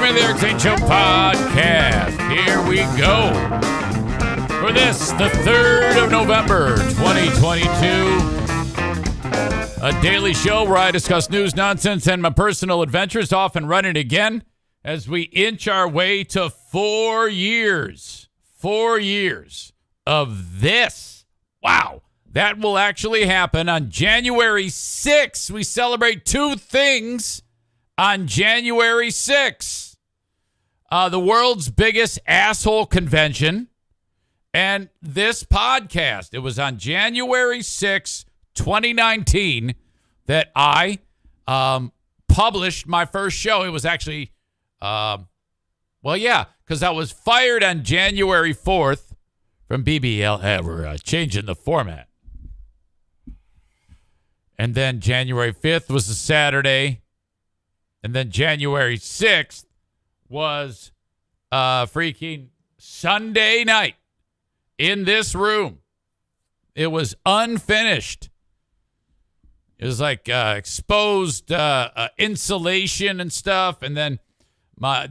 Stormy the Lyrics Show podcast. Here we go. For this, the 3rd of November, 2022. A daily show where I discuss news, nonsense, and my personal adventures, off and running again as we inch our way to 4 years. 4 years of this. Wow. That will actually happen on January 6th. We celebrate two things on January 6th. The world's biggest asshole convention and this podcast. It was on January 6th, 2019 that I published my first show. It was actually, because I was fired on January 4th from BBL. We're changing the format. And then January 5th was a Saturday. And then January 6th was freaking Sunday night in this room. It was unfinished. It was like exposed insulation and stuff. And then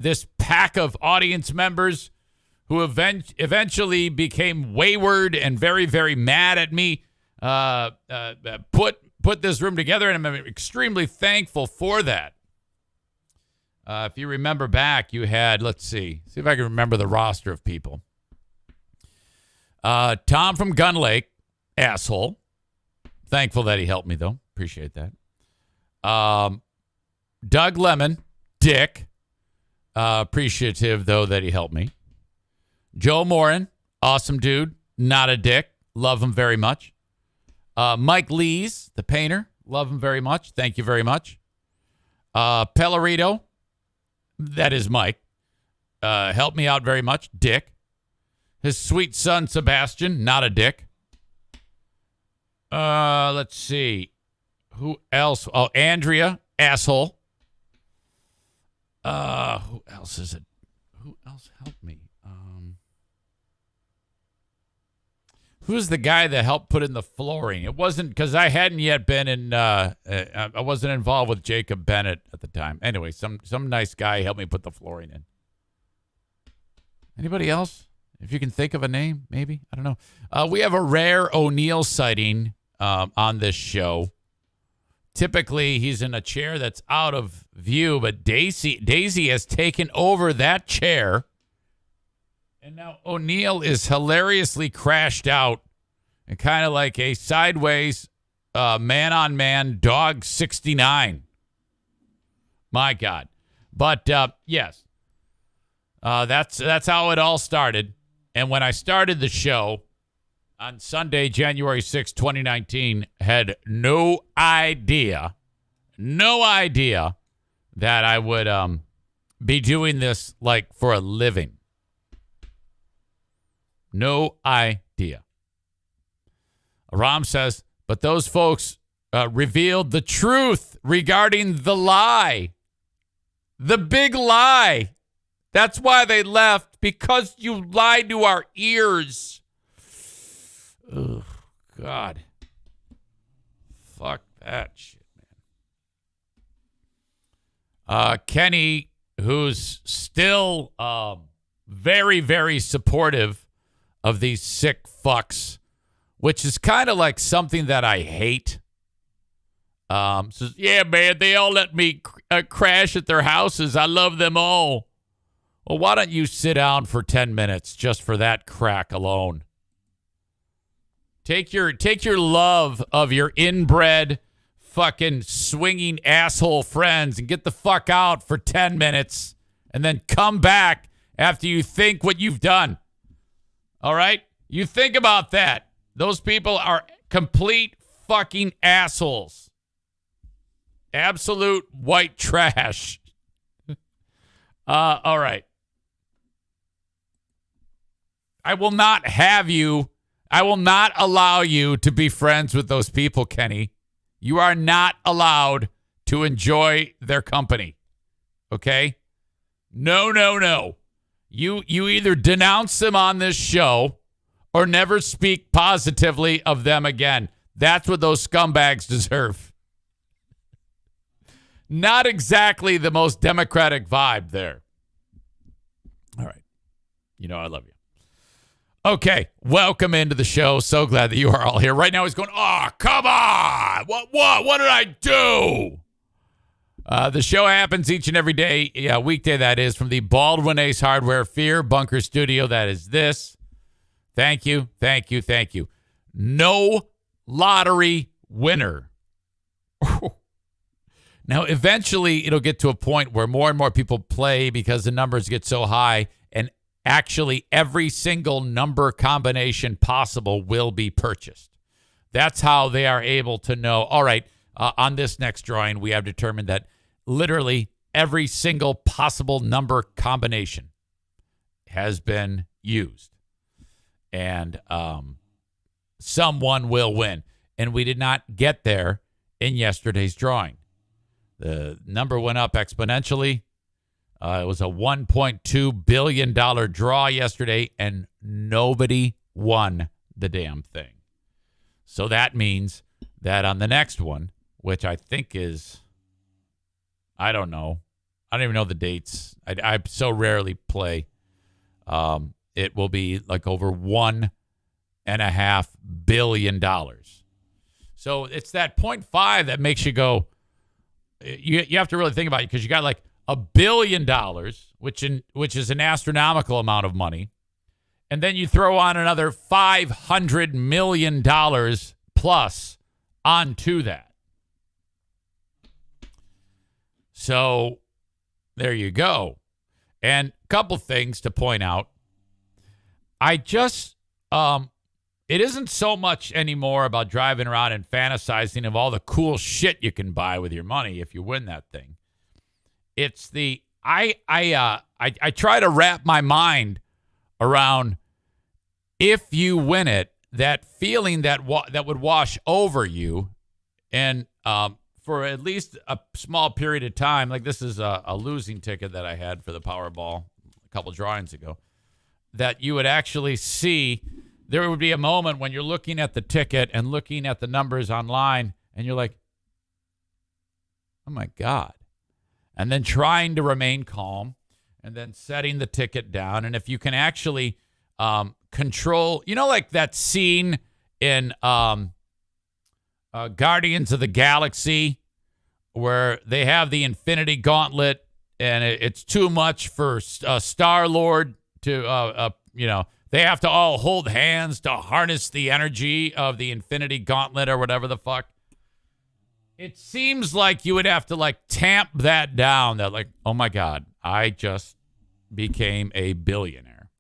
this pack of audience members who eventually became wayward and very, very mad at me put this room together, and I'm extremely thankful for that. If you remember back, you had, let's see if I can remember the roster of people. Tom from Gun Lake, asshole. Thankful that he helped me, though. Appreciate that. Doug Lemon, dick. Appreciative, though, that he helped me. Joe Morin, awesome dude. Not a dick. Love him very much. Mike Lees, the painter. Love him very much. Thank you very much. Pellerito, that is Mike. Helped me out very much. Dick. His sweet son, Sebastian, not a dick. Let's see. Who else? Oh, Andrea, asshole. Who else is it? Who else helped me? Who's the guy that helped put in the flooring? It wasn't because I hadn't yet been in. I wasn't involved with Jacob Bennett at the time. Anyway, some nice guy helped me put the flooring in. Anybody else? If you can think of a name, maybe. I don't know. We have a rare O'Neill sighting on this show. Typically, he's in a chair that's out of view, but Daisy has taken over that chair. And now O'Neill is hilariously crashed out and kind of like a sideways man-on-man dog 69. My God. But, yes, that's how it all started. And when I started the show on Sunday, January 6, 2019, had no idea that I would be doing this like for a living. No idea. Aram says, but those folks revealed the truth regarding the lie. The big lie. That's why they left, because you lied to our ears. Oh, God. Fuck that shit, man. Kenny, who's still very, very supportive of these sick fucks, which is kind of like something that I hate. Says, yeah, man, they all let me crash at their houses. I love them all. Well, why don't you sit down for 10 minutes just for that crack alone? Take your love of your inbred fucking swinging asshole friends and get the fuck out for 10 minutes and then come back after you think what you've done. All right? You think about that. Those people are complete fucking assholes. Absolute white trash. All right. I will not allow you to be friends with those people, Kenny. You are not allowed to enjoy their company. Okay? No. You either denounce them on this show or never speak positively of them again. That's what those scumbags deserve. Not exactly the most democratic vibe there. All right. You know I love you. Okay, welcome into the show. So glad that you are all here. Right now he's going, oh, come on. What did I do? The show happens each and every day. Yeah, weekday that is, from the Baldwin Ace Hardware Fear Bunker Studio. That is this. Thank you. No lottery winner. Now, eventually it'll get to a point where more and more people play because the numbers get so high, and actually every single number combination possible will be purchased. That's how they are able to know, all right, on this next drawing, we have determined that literally every single possible number combination has been used. And someone will win. And we did not get there in yesterday's drawing. The number went up exponentially. It was a $1.2 billion draw yesterday, and nobody won the damn thing. So that means that on the next one, which I think is, I don't know. I don't even know the dates. I so rarely play. It will be like over $1.5 billion. So it's that 0.5 that makes you go, you have to really think about it, because you got like $1 billion, which is an astronomical amount of money. And then you throw on another $500 million plus onto that. So there you go. And a couple things to point out. I just, it isn't so much anymore about driving around and fantasizing of all the cool shit you can buy with your money if you win that thing. It's the, I try to wrap my mind around, if you win it, that feeling that would wash over you, and for at least a small period of time. Like, this is a losing ticket that I had for the Powerball a couple drawings ago, that you would actually see, there would be a moment when you're looking at the ticket and looking at the numbers online, and you're like, oh my God. And then trying to remain calm, and then setting the ticket down. And if you can actually control, like that scene in Guardians of the Galaxy, where they have the Infinity Gauntlet, and it's too much for Star-Lord to, they have to all hold hands to harness the energy of the Infinity Gauntlet or whatever the fuck. It seems like you would have to like tamp that down, that like, oh my God, I just became a billionaire.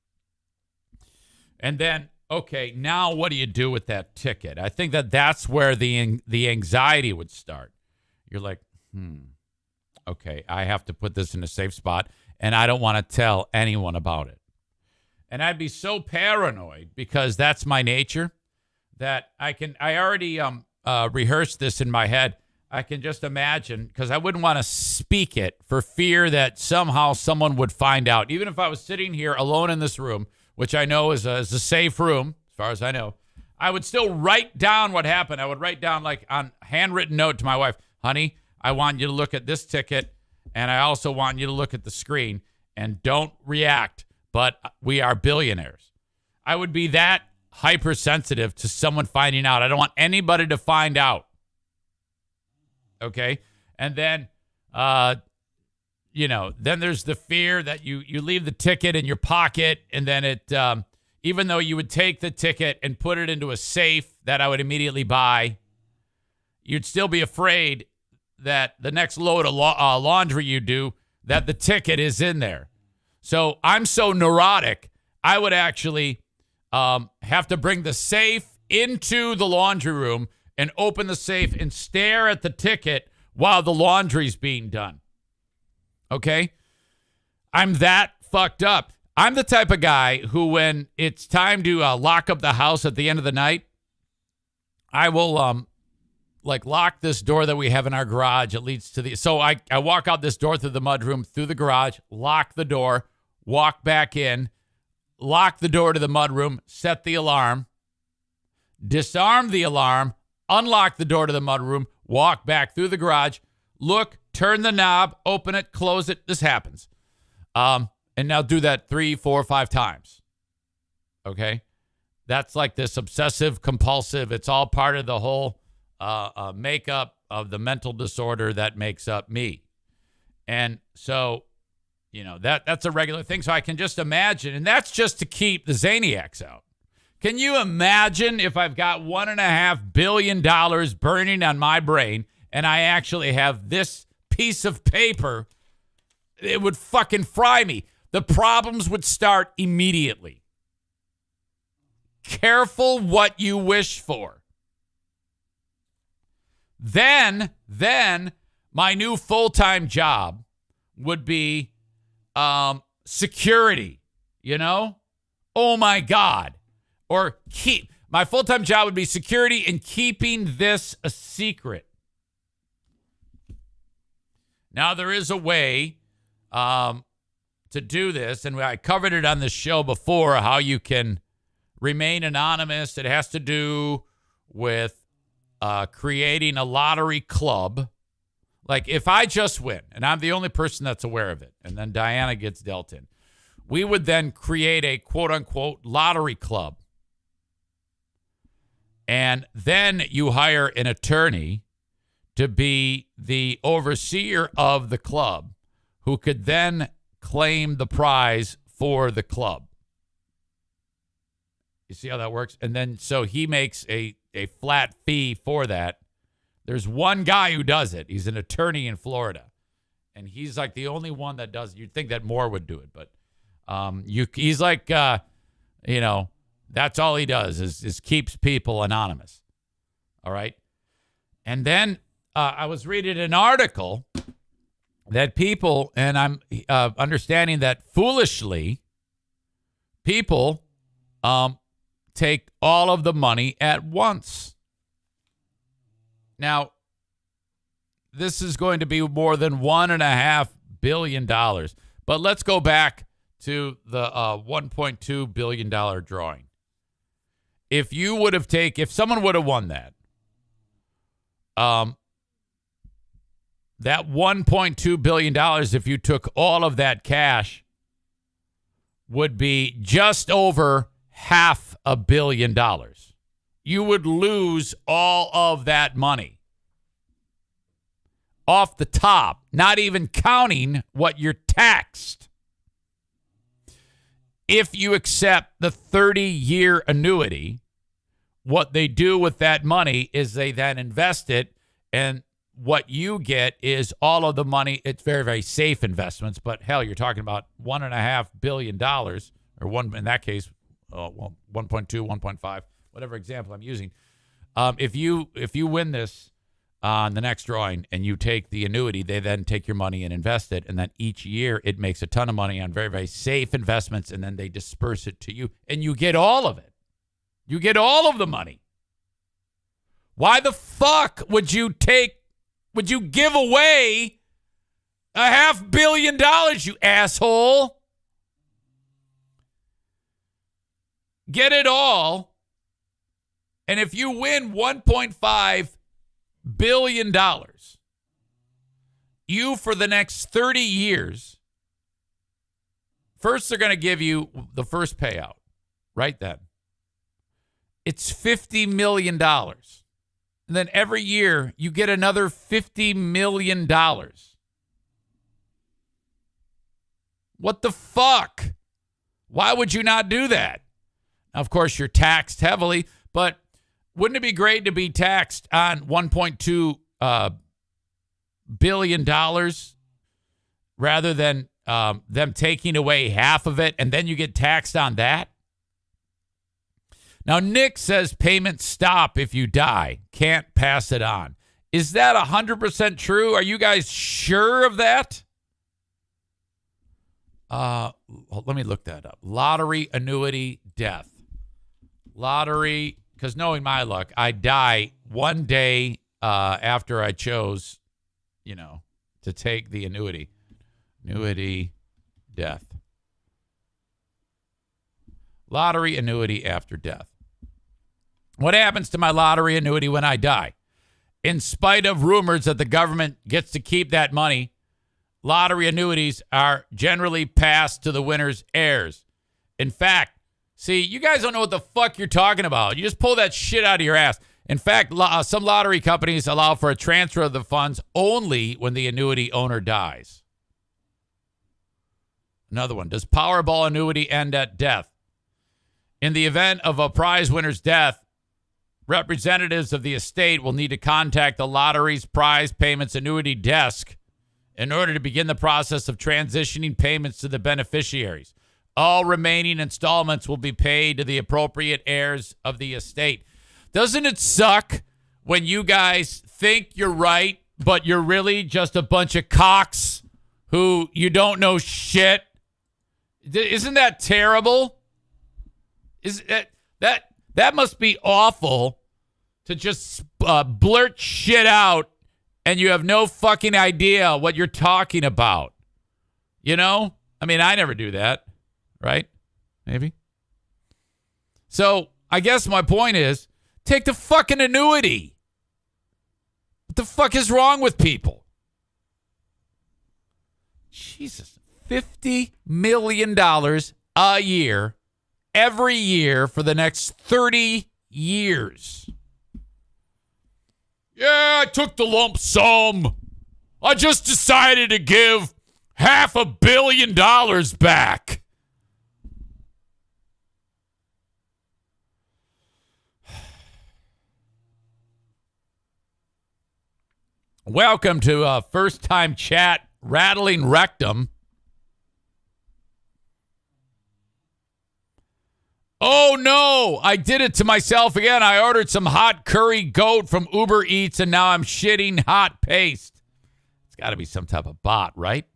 And then, okay, now what do you do with that ticket? I think that's where the anxiety would start. You're like, okay, I have to put this in a safe spot, and I don't want to tell anyone about it. And I'd be so paranoid, because that's my nature, that I already rehearsed this in my head. I can just imagine, because I wouldn't want to speak it for fear that somehow someone would find out. Even if I was sitting here alone in this room, which I know is a safe room, as far as I know, I would still write down what happened. I would write down, like, on handwritten note to my wife, honey, I want you to look at this ticket, and I also want you to look at the screen, and don't react, but we are billionaires. I would be that hypersensitive to someone finding out. I don't want anybody to find out. Okay? And then, then there's the fear that you leave the ticket in your pocket, and then it, even though you would take the ticket and put it into a safe that I would immediately buy, you'd still be afraid that the next load of laundry you do, that the ticket is in there. So I'm so neurotic, I would actually have to bring the safe into the laundry room and open the safe and stare at the ticket while the laundry's being done. Okay? I'm that fucked up. I'm the type of guy who, when it's time to lock up the house at the end of the night, I will lock this door that we have in our garage. It leads to the, so I walk out this door through the mudroom, through the garage, lock the door, walk back in, lock the door to the mudroom, set the alarm, disarm the alarm, unlock the door to the mudroom, walk back through the garage, look, turn the knob, open it, close it. This happens. And now do that 3, 4, 5 times. Okay? That's like this obsessive compulsive. It's all part of the whole makeup of the mental disorder that makes up me. And so, that's a regular thing. So I can just imagine, and that's just to keep the Zaniacs out. Can you imagine if I've got $1.5 billion burning on my brain and I actually have this piece of paper? It would fucking fry me. The problems would start immediately. Careful what you wish for. Then my new full-time job would be security, Oh my God. Or my full-time job would be security and keeping this a secret. Now there is a way to do this, and I covered it on the show before, how you can remain anonymous. It has to do with creating a lottery club. Like if I just win, and I'm the only person that's aware of it, and then Diana gets dealt in, we would then create a quote-unquote lottery club. And then you hire an attorney to be the overseer of the club, who could then claim the prize for the club. You see how that works? And then so he makes a flat fee for that. There's one guy who does it. He's an attorney in Florida. And he's like the only one that does it. You'd think that more would do it. But he's like, that's all he does is keeps people anonymous. All right? And then I was reading an article that people, and I'm understanding that foolishly, people take all of the money at once. Now, this is going to be more than $1.5 billion. But let's go back to the $1.2 billion drawing. If someone would have won that, that $1.2 billion, if you took all of that cash, would be just over $500 million. You would lose all of that money off the top, not even counting what you're taxed. If you accept the 30-year annuity, what they do with that money is they then invest it, and what you get is all of the money. It's very, very safe investments, but hell, you're talking about $1.5 billion, or one in that case, 1.2, 1.5, whatever example I'm using. If you win this on the next drawing and you take the annuity, they then take your money and invest it, and then each year it makes a ton of money on very, very safe investments, and then they disperse it to you, and you get all of it. You get all of the money. Why the fuck would you give away $500 million, you asshole? Get it all. And if you win $1.5 billion, you, for the next 30 years, first they're going to give you the first payout right then. It's $50 million. And then every year you get another $50 million. What the fuck? Why would you not do that? Now, of course, you're taxed heavily, but wouldn't it be great to be taxed on $1.2 billion rather than them taking away half of it, and then you get taxed on that? Now, Nick says payments stop if you die. Can't pass it on. Is that 100% true? Are you guys sure of that? Let me look that up. Lottery, annuity, death. Lottery, because knowing my luck, I die one day after I chose, to take the annuity. Annuity, death. Lottery, annuity after death. What happens to my lottery annuity when I die? In spite of rumors that the government gets to keep that money, lottery annuities are generally passed to the winner's heirs. In fact, see, you guys don't know what the fuck you're talking about. You just pull that shit out of your ass. In fact, some lottery companies allow for a transfer of the funds only when the annuity owner dies. Another one. Does Powerball annuity end at death? In the event of a prize winner's death, representatives of the estate will need to contact the lottery's prize payments annuity desk in order to begin the process of transitioning payments to the beneficiaries. All remaining installments will be paid to the appropriate heirs of the estate. Doesn't it suck when you guys think you're right, but you're really just a bunch of cocks who you don't know shit? Isn't that terrible? That must be awful to just blurt shit out and you have no fucking idea what you're talking about. You know? I mean, I never do that, right? Maybe. So I guess my point is, take the fucking annuity. What the fuck is wrong with people? Jesus. $50 million a year, every year for the next 30 years. Yeah, I took the lump sum. I just decided to give $500 million back. Welcome to First Time Chat, Rattling Rectum. Oh, no, I did it to myself again. I ordered some hot curry goat from Uber Eats, and now I'm shitting hot paste. It's got to be some type of bot, right?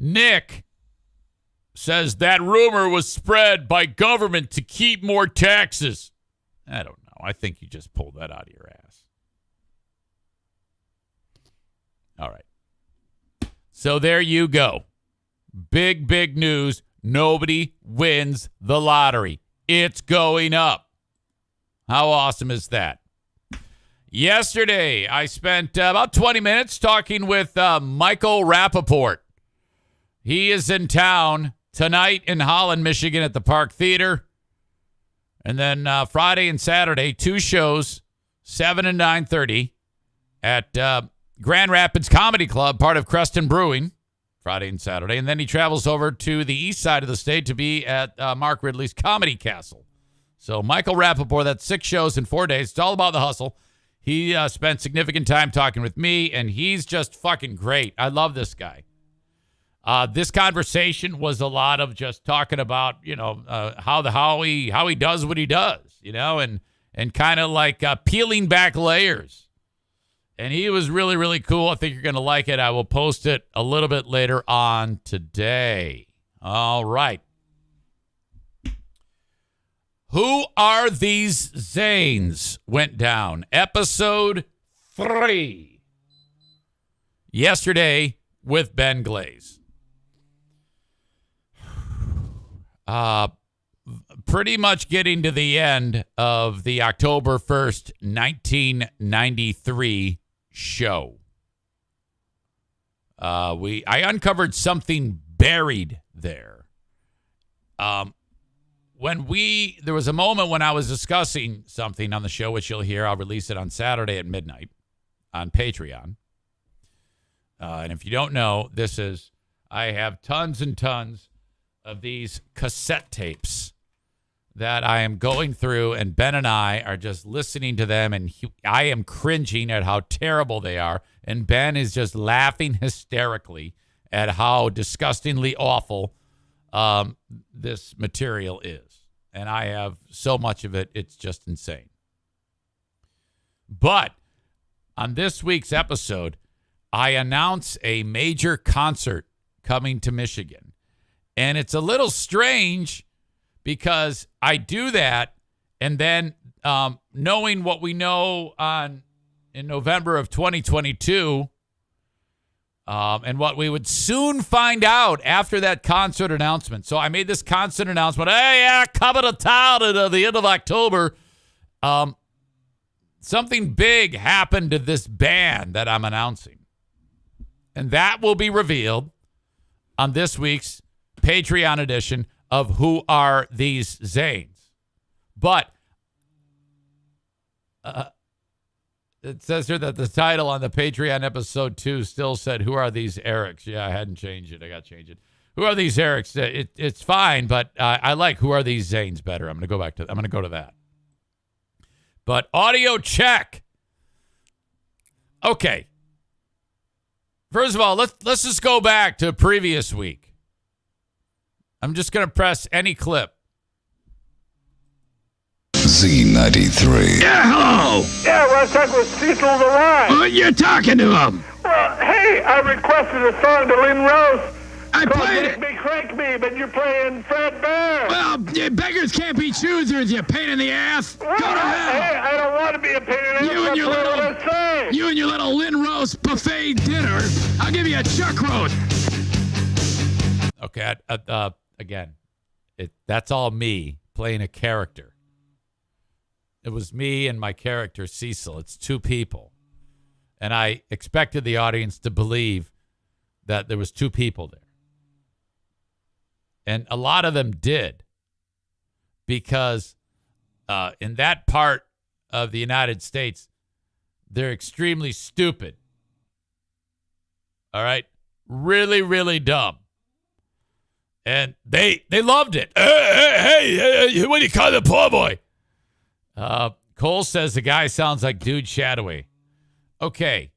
Nick says that rumor was spread by government to keep more taxes. I don't know. I think you just pulled that out of your ass. All right. So there you go. Big, big news. Nobody wins the lottery. It's going up. How awesome is that? Yesterday, I spent about 20 minutes talking with Michael Rappaport. He is in town tonight in Holland, Michigan at the Park Theater. And then Friday and Saturday, 2 shows, 7 and 9:30 at Grand Rapids Comedy Club, part of Creston Brewing. Friday and Saturday. And then he travels over to the east side of the state to be at Mark Ridley's Comedy Castle. So Michael Rappaport, that's 6 shows in 4 days. It's all about the hustle. He spent significant time talking with me, and he's just fucking great. I love this guy. This conversation was a lot of just talking about, you know, how he does what he does, you know, and kind of like peeling back layers. And he was really, really cool. I think you're going to like it. I will post it a little bit later on today. All right. Who Are These Zanes? Went down. Episode 3. Yesterday with Ben Glaze. Pretty much getting to the end of the October 1st, 1993 show. I uncovered something buried there. There was a moment when I was discussing something on the show, which you'll hear. I'll release it on Saturday at midnight on Patreon. And if you don't know, I have tons and tons of these cassette tapes that I am going through, and Ben and I are just listening to them, and I am cringing at how terrible they are, and Ben is just laughing hysterically at how disgustingly awful this material is. And I have so much of it, it's just insane. But on this week's episode, I announce a major concert coming to Michigan. And it's a little strange because I do that, and then knowing what we know in November of 2022, and what we would soon find out after that concert announcement. So I made this concert announcement. Hey, yeah, coming to town at the end of October. something big happened to this band that I'm announcing. And that will be revealed on this week's Patreon edition of Who Are These Zanes? But it says here that the title on the Patreon episode 2 still said, Who Are These Erics? Yeah, I hadn't changed it. I got to change it. Who Are These Erics? It's fine, but I like Who Are These Zanes better. I'm going to go to that. But audio check. Okay. First of all, let's just go back to previous week. I'm just going to press any clip. Z93. Yeah, hello. Yeah, well, I was talking with Cecil the Lion. Well, you're talking to him. Well, hey, I requested a song to Lynn Rose. I played Make it. Me Crank Me, but you're playing Fred Bear. Well, you beggars can't be choosers, you pain in the ass. Well, Go to hey, hell. I don't want to be a pain in the ass. You and your little Lynn Roast buffet dinner. I'll give you a chuck roast. Okay, again, that's all me playing a character. It was me and my character, Cecil. It's two people. And I expected the audience to believe that there was two people there. And a lot of them did. Because in that part of the United States, they're extremely stupid. All right? Really, really dumb. And they loved it. Hey, what do you call the poor boy? Cole says the guy sounds like Dude Shadowy. Okay.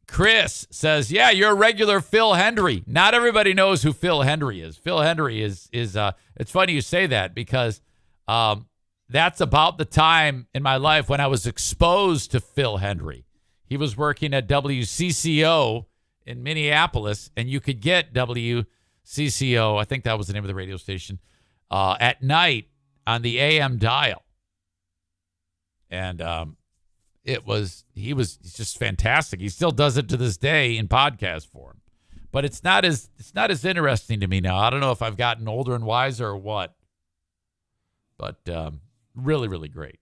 Chris says, yeah, you're a regular Phil Hendry. Not everybody knows who Phil Hendry is. Phil Hendry is it's funny you say that because that's about the time in my life when I was exposed to Phil Hendry. He was working at WCCO in Minneapolis, and you could get WCCO, I think that was the name of the radio station, at night on the AM dial. And he's just fantastic. He still does it to this day in podcast form. But it's not as interesting to me now. I don't know if I've gotten older and wiser or what. But really, really great.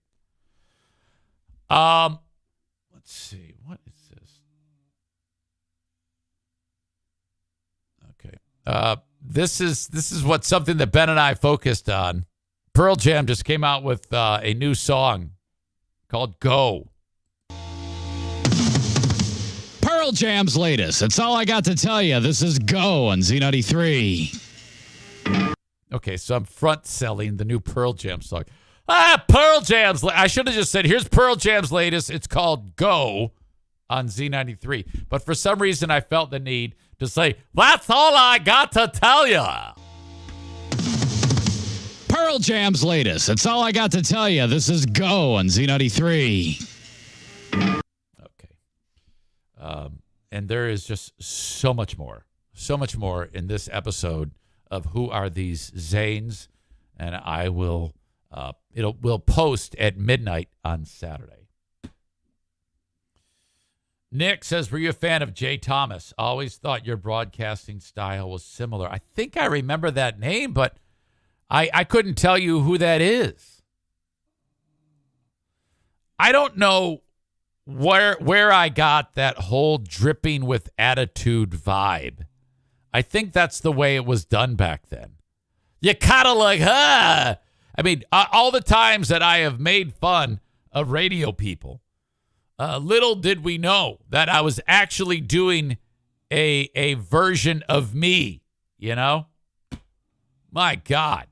Let's see. What is this? Okay. This is what something that Ben and I focused on. Pearl Jam just came out with a new song called Go. Pearl Jam's latest. That's all I got to tell you. This is Go on Z93. Okay, so I'm front selling the new Pearl Jam song. Pearl Jam's. I should have just said, here's Pearl Jam's latest. It's called Go on Z93. But for some reason, I felt the need to say, that's all I got to tell you. Pearl Jam's latest. That's all I got to tell you. This is Go on Z93. Okay. And there is just so much more in this episode of Who Are These Zanes? And I will, we'll post at midnight on Saturday. Nick says, were you a fan of Jay Thomas? Always thought your broadcasting style was similar. I think I remember that name, but I couldn't tell you who that is. I don't know where I got that whole dripping with attitude vibe. I think that's the way it was done back then. You kind of like, I mean, all the times that I have made fun of radio people, little did we know that I was actually doing a version of me, you know? My God.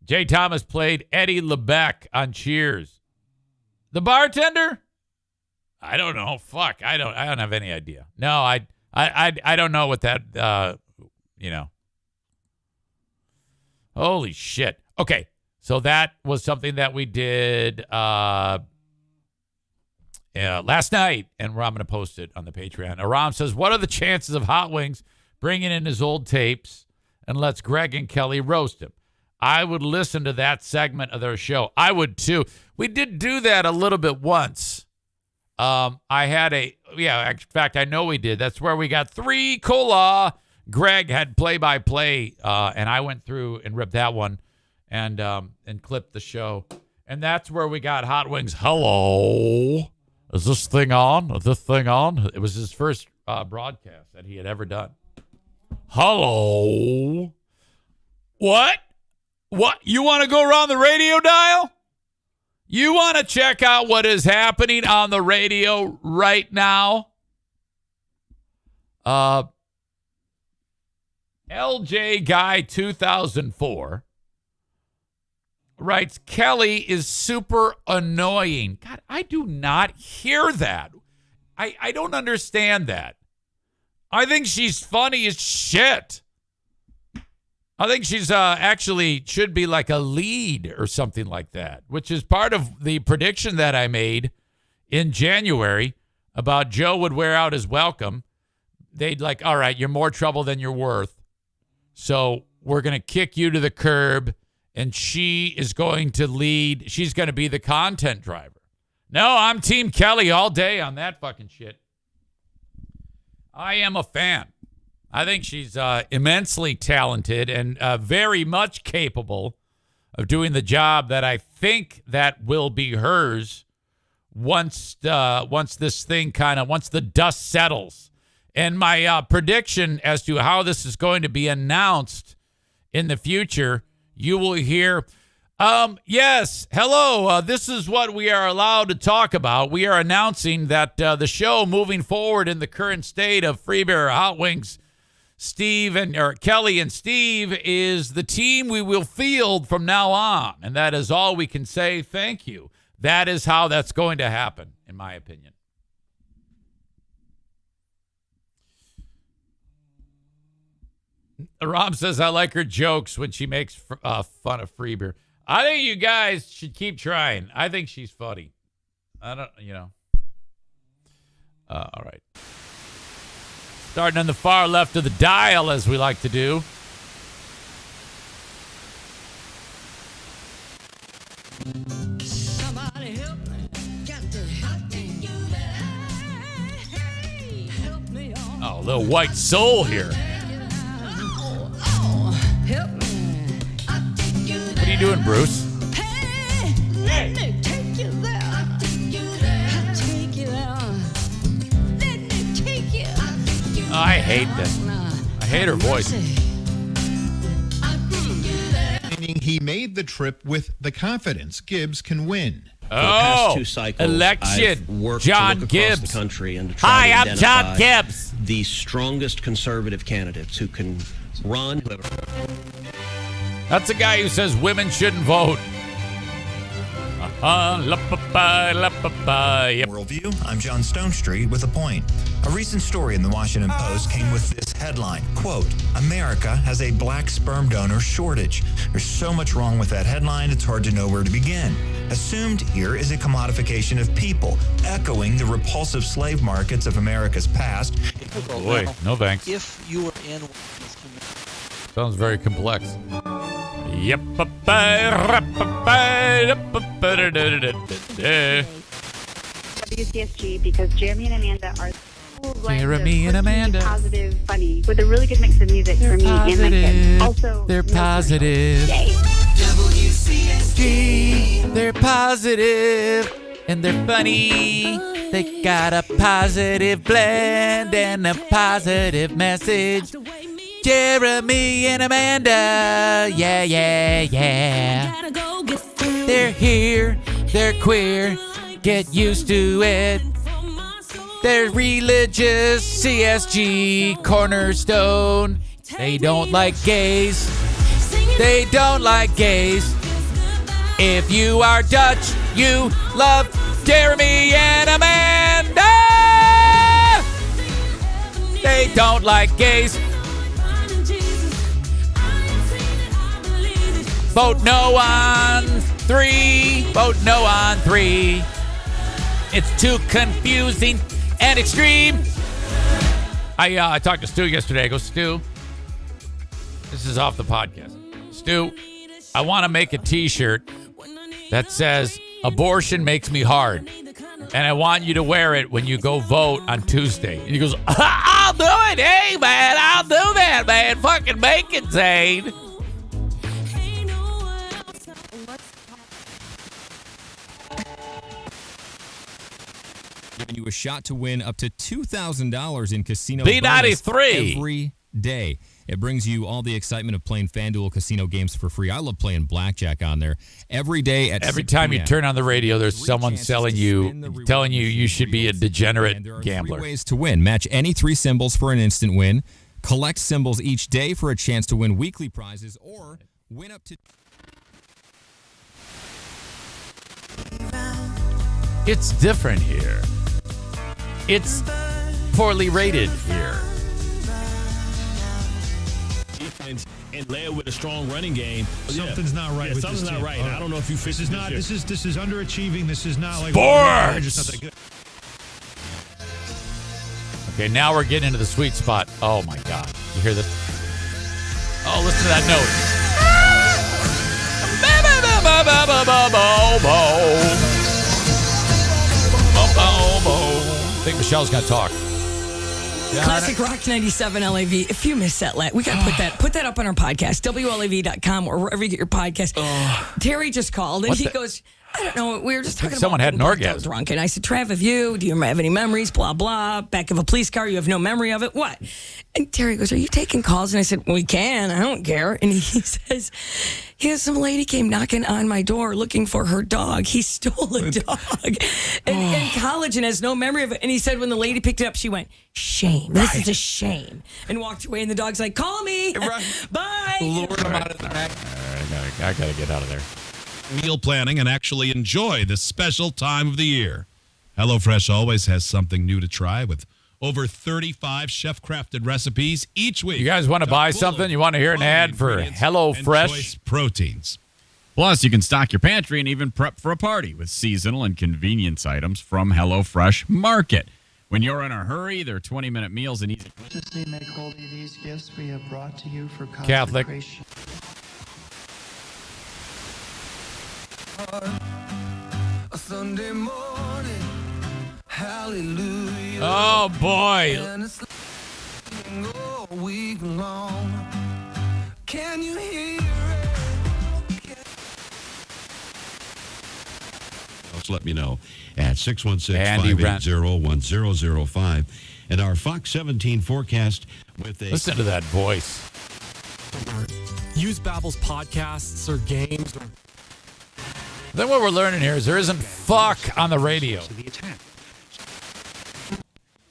Jay Thomas played Eddie LeBeck on Cheers. The bartender? I don't know. Fuck. I don't have any idea. No, I don't know what that Holy shit. Okay. So that was something that we did last night, and I'm going to post it on the Patreon. Aram says, what are the chances of Hot Wings bringing in his old tapes and lets Greg and Kelly roast him? I would listen to that segment of their show. I would too. We did do that a little bit once. In fact, I know we did. That's where we got 3 cola. Greg had play-by-play, and I went through and ripped that one and clipped the show. And that's where we got Hot Wings. Hello. Is this thing on? Is this thing on? It was his first broadcast that he had ever done. Hello. What? What? You want to go around the radio dial? You want to check out what is happening on the radio right now? LJ Guy 2004 writes, Kelly is super annoying. God, I do not hear that. I don't understand that. I think she's funny as shit. I think she's actually should be like a lead or something like that, which is part of the prediction that I made in January about Joe would wear out his welcome. They'd like, all right, you're more trouble than you're worth. So we're going to kick you to the curb, and she is going to lead. She's going to be the content driver. No, I'm Team Kelly all day on that fucking shit. I am a fan. I think she's immensely talented and very much capable of doing the job that I think that will be hers once this thing once the dust settles. And my prediction as to how this is going to be announced in the future, you will hear, yes, hello, this is what we are allowed to talk about. We are announcing that the show moving forward in the current state of Free Beer Hot Wings, Kelly and Steve is the team we will field from now on. And that is all we can say. Thank you. That is how that's going to happen, in my opinion. Rob says, I like her jokes when she makes fun of Free Beer. I think you guys should keep trying. I think she's funny. I don't, all right. Starting on the far left of the dial, as we like to do. Somebody help me. Got to help me. Oh, a little white soul here. Help me. What are you doing, Bruce? Hey, let me take you there. I'll take you there. Let me take you. Oh, I hate this. I hate her voice. Meaning he made the trip with the confidence Gibbs can win. Oh, two cycles, election. I've worked John to look Gibbs. across the country and to try Hi, to I'm identify John Gibbs. the strongest conservative candidates who can run. That's a guy who says women shouldn't vote. Yep. Worldview, I'm John Stonestreet with a point. A recent story in the Washington Post came with this headline, quote, America has a black sperm donor shortage. There's so much wrong with that headline, it's hard to know where to begin. Assumed here is a commodification of people, echoing the repulsive slave markets of America's past. Boy, no thanks. If you are in Sounds very complex. Yep. WCSG because Jeremy and Amanda are Jeremy and Amanda. positive, funny, with a really good mix of music for me and my kids. Also, they're no positive. Yay. WCSG. They're positive and they're funny. They got a positive blend and a positive message. Jeremy and Amanda, yeah. They're here, they're queer, get used to it. They're religious, CSG, cornerstone. They don't like gays, they don't like gays. If you are Dutch, you love Jeremy and Amanda. They don't like gays. Vote no on 3. Vote no on 3. It's too confusing and extreme. I talked to Stu yesterday. I go, Stu, this is off the podcast. Stu, I want to make a t-shirt that says abortion makes me hard. And I want you to wear it when you go vote on Tuesday. And he goes, I'll do it. Hey, man, I'll do that, man. Fucking make it, Zane. you a shot to win up to $2,000 in casino B93 bonus every day. It brings you all the excitement of playing FanDuel casino games for free. I love playing blackjack on there every day at Every 6 time you p.m. turn on the radio, there's someone telling you should be a degenerate And there are gambler. 3 ways to win. Match any 3 symbols for an instant win. Collect symbols each day for a chance to win weekly prizes, or win up to... It's different here. It's poorly rated here. Defense and led with a strong running game. Something's not right. With something's this not team. right. I don't know if you fix This is not. This is underachieving. This is not like Sports! they're just not that good. Okay, now we're getting into the sweet spot. Oh my God. You hear this? Oh, listen to that note. I think Michelle's gonna talk. Classic Rock 97 LAV. If you missed that, we got to put that up on our podcast, WLAV.com or wherever you get your podcast. Terry just called and he goes, I don't know. We were just talking Someone about had an orgasm. drunk, and I said, Trav, do you have any memories? Blah blah. Back of a police car, you have no memory of it. What? And Terry goes, are you taking calls? And I said, we can. I don't care. And he says, some lady came knocking on my door looking for her dog. He stole a dog in college and has no memory of it. And he said when the lady picked it up, she went, shame. This is a shame. And walked away. And the dog's like, call me. Bye. Lord, I'm out of the back. I gotta get out of there. Meal planning and actually enjoy this special time of the year. HelloFresh always has something new to try with over 35 chef-crafted recipes each week. You guys want to buy something? You want to hear an ad for HelloFresh? Proteins. Plus, you can stock your pantry and even prep for a party with seasonal and convenience items from HelloFresh Market. When you're in a hurry, their 20-minute meals and easy. Make holy these gifts we have brought to you for Catholic. A Sunday morning, hallelujah. Oh boy. And it's all week long. Can you hear it? Let's let me know at 616-580-1005. And our Fox 17 forecast with a... Listen to that voice. Use Babbel's podcasts or games. Then what we're learning here is there isn't fuck on the radio.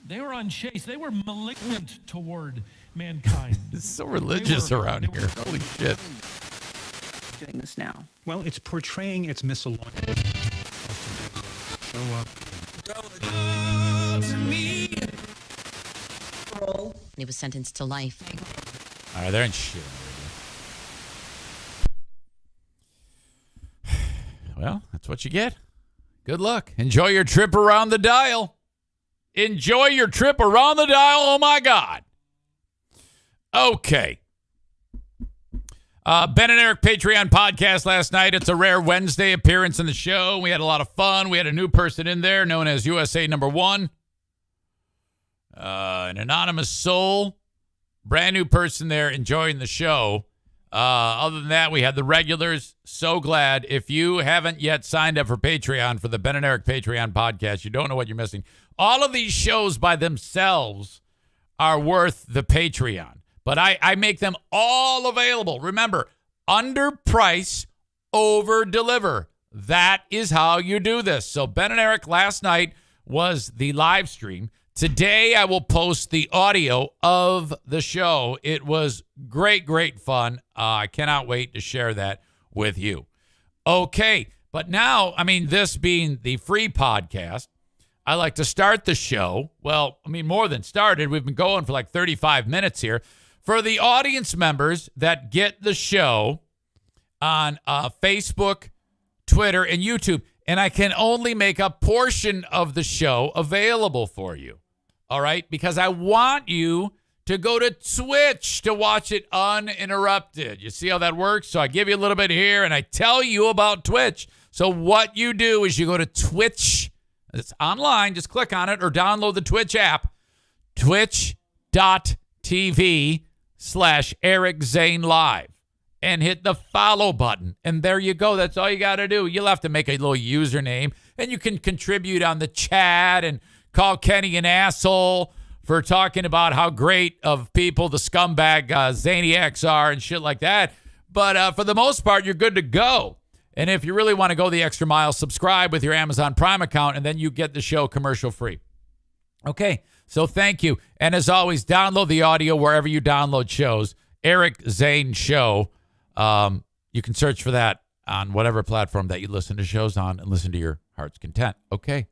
They were unchaste. They were malignant toward mankind. It's so religious around here. Holy shit. Doing this now. Well, it's portraying its misalignment. He was sentenced to life. All right, they're in shit. Well, that's what you get. Good luck. Enjoy your trip around the dial. Enjoy your trip around the dial. Oh, my God. Okay. Ben and Eric Patreon podcast last night. It's a rare Wednesday appearance in the show. We had a lot of fun. We had a new person in there known as USA number 1. An anonymous soul. Brand new person there enjoying the show. Other than that, we had the regulars. So glad. If you haven't yet signed up for Patreon for the Ben and Eric Patreon podcast, you don't know what you're missing. All of these shows by themselves are worth the Patreon. But I make them all available. Remember, under price, over deliver. That is how you do this. So Ben and Eric last night was the live stream. Today, I will post the audio of the show. It was great, great fun. I cannot wait to share that with you. Okay, but now, this being the free podcast, I like to start the show. Well, more than started. We've been going for like 35 minutes here. For the audience members that get the show on Facebook, Twitter, and YouTube, and I can only make a portion of the show available for you. All right, because I want you to go to Twitch to watch it uninterrupted. You see how that works? So I give you a little bit here, and I tell you about Twitch. So what you do is you go to Twitch. It's online. Just click on it or download the Twitch app. Twitch.tv/Eric Zane Live. And hit the follow button. And there you go. That's all you got to do. You'll have to make a little username, and you can contribute on the chat and call Kenny an asshole for talking about how great of people the scumbag Zaniacs are and shit like that. But for the most part, you're good to go. And if you really want to go the extra mile, subscribe with your Amazon Prime account, and then you get the show commercial free. Okay, so thank you. And as always, download the audio wherever you download shows. Eric Zane Show. You can search for that on whatever platform that you listen to shows on and listen to your heart's content. Okay.